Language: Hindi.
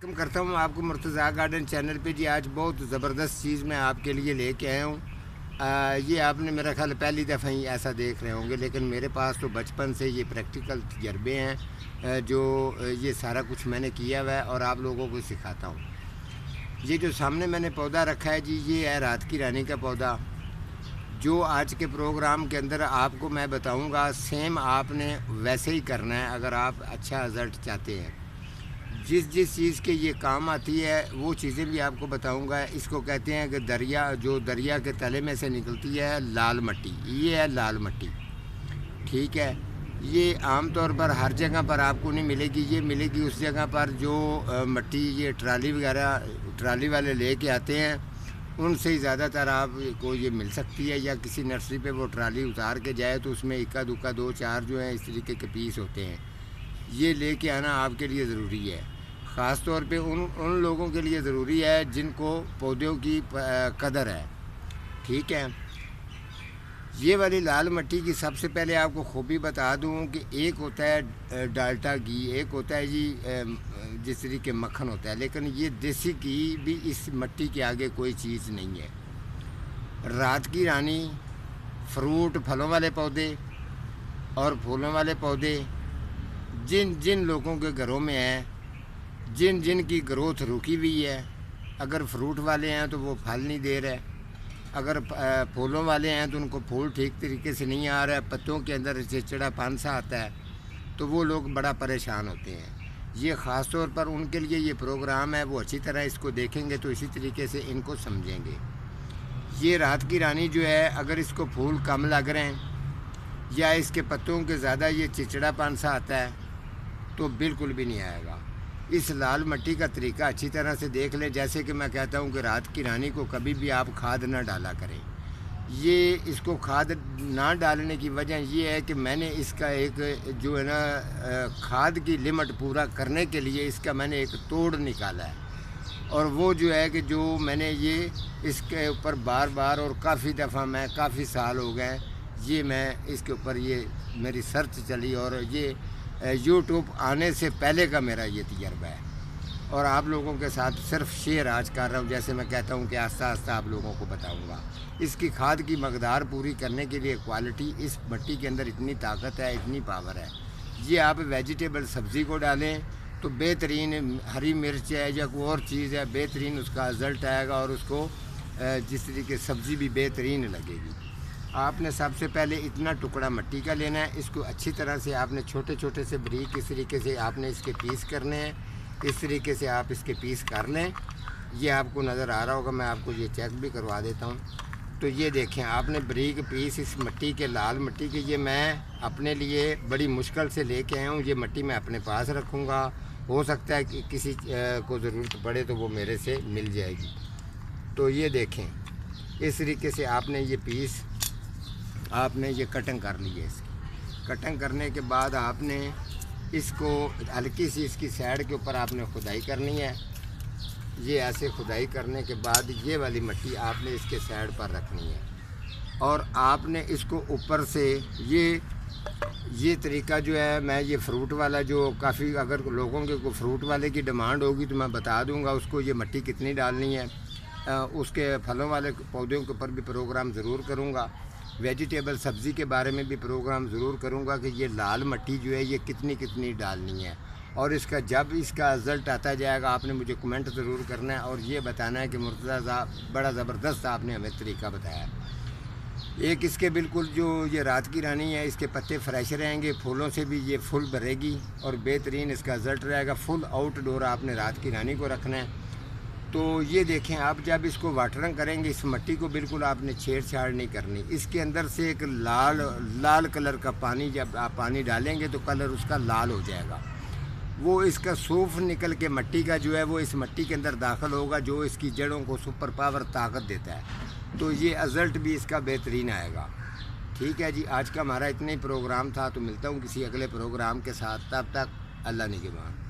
वेलकम करता हूँ आपको मुर्तज़ा गार्डन चैनल पे जी। आज बहुत ज़बरदस्त चीज़ मैं आपके लिए लेके आया हूँ। ये आपने मेरा ख्याल पहली दफ़ा ही ऐसा देख रहे होंगे, लेकिन मेरे पास तो बचपन से ये प्रैक्टिकल तजर्बे हैं। जो ये सारा कुछ मैंने किया हुआ है और आप लोगों को सिखाता हूँ। ये जो सामने मैंने पौधा रखा है जी, ये है रात की रानी का पौधा। जो आज के प्रोग्राम के अंदर आपको मैं बताऊँगा, सेम आपने वैसे ही करना है अगर आप अच्छा रिज़ल्ट चाहते हैं। जिस जिस चीज़ के ये काम आती है वो चीज़ें भी आपको बताऊंगा। इसको कहते हैं कि दरिया के तले में से निकलती है लाल मिट्टी। ये है लाल मिट्टी, ठीक है। ये आम तौर पर हर जगह पर आपको नहीं मिलेगी। ये मिलेगी उस जगह पर जो मिट्टी ये ट्राली वाले लेके आते हैं, उनसे ही ज़्यादातर आपको ये मिल सकती है। या किसी नर्सरी पे वो ट्राली उतार के जाए तो उसमें इक्का दुक्का दो चार जो है इस तरीके के पीस होते हैं। ये लेके आना आपके लिए ज़रूरी है। ख़ास तौर पे उन लोगों के लिए ज़रूरी है जिनको पौधों की कदर है, ठीक है। ये वाली लाल मिट्टी की सबसे पहले आपको खूबी बता दूं कि एक होता है डाल्टा घी, एक होता है जी जिस तरीके मक्खन होता है, लेकिन ये देसी घी भी इस मिट्टी के आगे कोई चीज़ नहीं है। रात की रानी, फ्रूट फलों वाले पौधे और फूलों वाले पौधे जिन जिन लोगों के घरों में है, जिन जिन की ग्रोथ रुकी हुई है, अगर फ्रूट वाले हैं तो वो फल नहीं दे रहे, अगर फूलों वाले हैं तो उनको फूल ठीक तरीके से नहीं आ रहा है, पत्तों के अंदर चिड़चिड़ापन सा आता है, तो वो लोग बड़ा परेशान होते हैं। ये ख़ास तौर पर उनके लिए ये प्रोग्राम है। वो अच्छी तरह इसको देखेंगे तो इसी तरीके से इनको समझेंगे। ये रात की रानी जो है, अगर इसको फूल कम लग रहे हैं या इसके पत्तों के ज़्यादा ये चिड़चिड़ापन सा आता है तो बिल्कुल भी नहीं आएगा। इस लाल मिट्टी का तरीका अच्छी तरह से देख लें। जैसे कि मैं कहता हूँ कि रात की रानी को कभी भी आप खाद ना डाला करें। ये इसको खाद ना डालने की वजह ये है कि मैंने इसका एक जो है ना खाद की लिमिट पूरा करने के लिए इसका मैंने एक तोड़ निकाला है। और वो जो है कि जो मैंने ये इसके ऊपर बार बार और काफ़ी दफ़ा, मैं काफ़ी साल हो गए ये मैं इसके ऊपर ये मेरी सर्च चली, और ये यूट्यूब आने से पहले का मेरा ये तजर्बा है। और आप लोगों के साथ सिर्फ शेयर आज कर रहा हूँ। जैसे मैं कहता हूँ कि आस्ता आस्ता आप लोगों को बताऊँगा। इसकी खाद की मकदार पूरी करने के लिए क्वालिटी, इस मिट्टी के अंदर इतनी ताकत है, इतनी पावर है। ये आप वेजिटेबल सब्ज़ी को डालें तो बेहतरीन, हरी मिर्च है या कोई और चीज़ है, बेहतरीन उसका रिज़ल्ट आएगा और उसको जिस तरीके सब्ज़ी भी बेहतरीन लगेगी। आपने सबसे पहले इतना टुकड़ा मिट्टी का लेना है। इसको अच्छी तरह से आपने छोटे छोटे से बारीक इस तरीके से आपने इसके पीस करने हैं। इस तरीके से आप इसके पीस कर लें। ये आपको नज़र आ रहा होगा, मैं आपको ये चेक भी करवा देता हूँ। तो ये देखें, आपने बारीक पीस इस मिट्टी के, लाल मिट्टी के, ये मैं अपने लिए बड़ी मुश्किल से लेके आया हूँ। ये मिट्टी मैं अपने पास रखूँगा। हो सकता है कि किसी को ज़रूरत पड़े तो वो मेरे से मिल जाएगी। तो ये देखें, इस तरीके से आपने ये पीस आपने ये कटिंग कर ली है। इसकी कटिंग करने के बाद आपने इसको हल्की सी इसकी साइड के ऊपर आपने खुदाई करनी है। ये ऐसे खुदाई करने के बाद ये वाली मिट्टी आपने इसके साइड पर रखनी है और आपने इसको ऊपर से ये तरीका जो है, मैं ये फ्रूट वाला जो काफ़ी, अगर लोगों के को फ्रूट वाले की डिमांड होगी तो मैं बता दूंगा उसको ये मिट्टी कितनी डालनी है। उसके फलों वाले पौधों के ऊपर भी प्रोग्राम ज़रूर करूँगा। वेजिटेबल सब्ज़ी के बारे में भी प्रोग्राम ज़रूर करूँगा कि ये लाल मिट्टी जो है ये कितनी डालनी है। और इसका जब इसका रिज़ल्ट आता जाएगा आपने मुझे कमेंट ज़रूर करना है और ये बताना है कि मुर्तज़ा बड़ा ज़बरदस्त आपने हमें तरीका बताया। एक इसके बिल्कुल जो ये रात की रानी है, इसके पत्ते फ्रेश रहेंगे, फूलों से भी ये फुल भरेगी और बेहतरीन इसका रिज़ल्ट रहेगा। फुल आउटडोर आपने रात की रानी को रखना है। तो ये देखें, आप जब इसको वाटरिंग करेंगे, इस मिट्टी को बिल्कुल आपने छेड़छाड़ नहीं करनी। इसके अंदर से एक लाल कलर का पानी, जब आप पानी डालेंगे तो कलर उसका लाल हो जाएगा। वो इसका सूफ निकल के मिट्टी का जो है वो इस मिट्टी के अंदर दाखिल होगा, जो इसकी जड़ों को सुपर पावर ताकत देता है। तो ये रिज़ल्ट भी इसका बेहतरीन आएगा। ठीक है जी, आज का हमारा इतना ही प्रोग्राम था। तो मिलता हूँ किसी अगले प्रोग्राम के साथ। तब तक अल्लाह निगहबान।